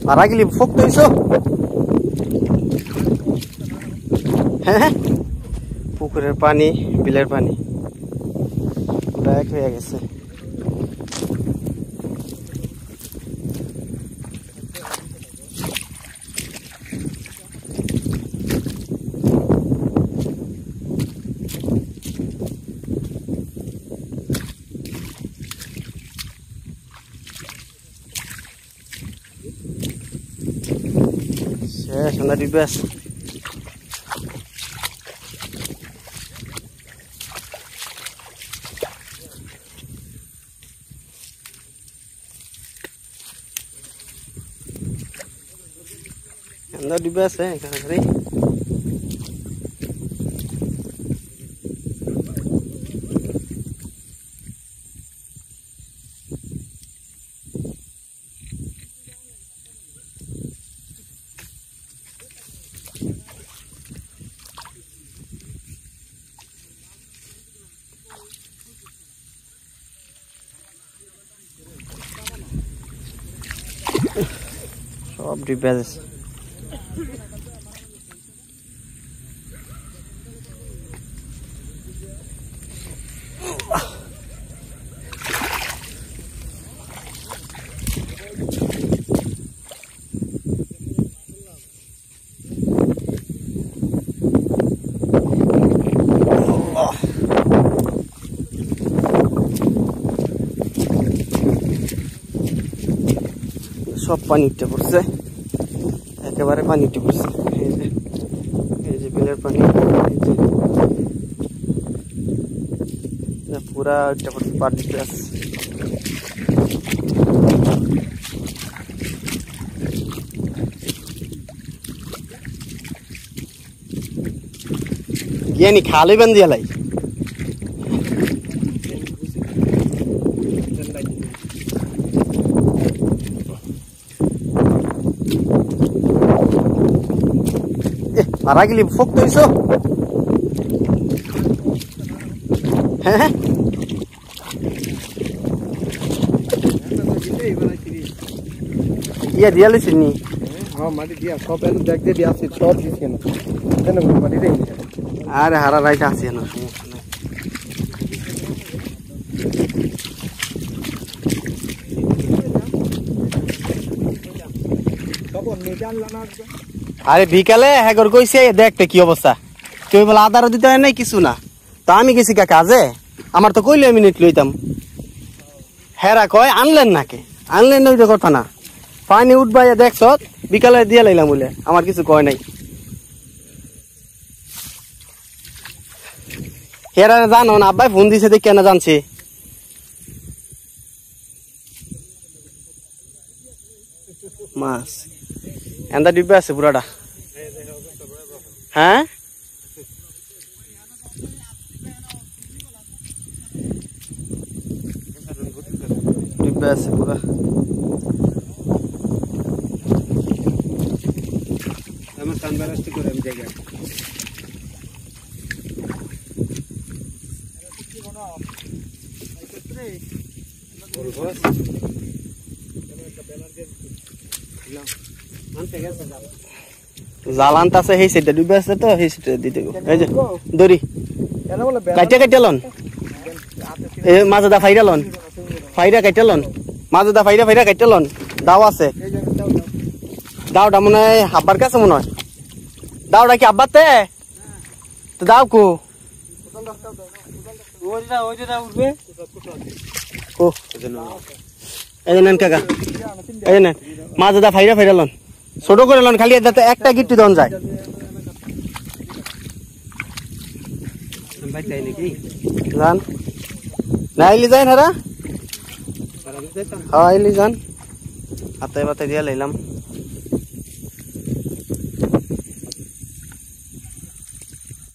মারা গেলি ফোক তৈছো হ্যাঁ পুকুরের পানি বিলের পানি এক হয়ে গেছে। শেষ আমরা ডুবে আছি। আমরা ডুবে আছে এখানে সব ডুবে আছে। সব পানি উঠে পড়ছে, একেবারে পানি উঠে পড়ছে। এই যে বিলের পানি পুরা উঠে পড়ছে, পার দিতে আছে। গিয়ে খালি বান দিয়া লাই মারা গেলি ফোক তৈছো হ্যাঁ ইয়া দিয়া লিছি নি মাটি দিয়া সব দেখ দিয়ে আছে সব দিছে না মাটি দেই আরে হারা রাইট আছে না আরে বিকালে হ্যাঁ কইছে দেখতে কি অবস্থা, তুই বলে আদারও দিতে হয় নাই কিছু না। তো আমি গেছি কা কাজে, আমার তো কইলে মিনিট লইতাম। হেরা কয় আনলেন নাকি, আনলেন ওই তো কথা না, পানি উঠবাই দেখছ বিকালে দিয়ে লাইলাম বলে, আমার কিছু কয় নাই। হেরা জানো না আব্বাই ফোন দিছে দেখ কেন জানছি। মাছ এন্দা ডিব্বে আছে পুরাটা হ্যাঁ ডিব্বে আছে পুরা। আমার সানবারাস্তি করে আমি জায়গা জাল আনতে আছে সেই সাইডে ডুবে আছে তো সেই সাইডে দিতে এই যে দড়ি কাইটা কাইটা লন এই মাছদা ফাইরা লন ফাইরা কাইটা লন মাছদা ফাইরা ফাইরা কাইটা লন দাও আছে দাওটা মনে হয় হাব্বার কাছে মনে হয় দাওটা কি আব্বাতে তো দাও কো উঠবে ও এই নেন কাকা এই নেন মাছদা ফাইরা ফাইরা লন ছোট করে লন খালি যাতে একটা গিট্টি দন যায় জান না আইলি যাই না রা হ্যাঁ আইলি যান হাতে বাতে দিয়া লাইলাম।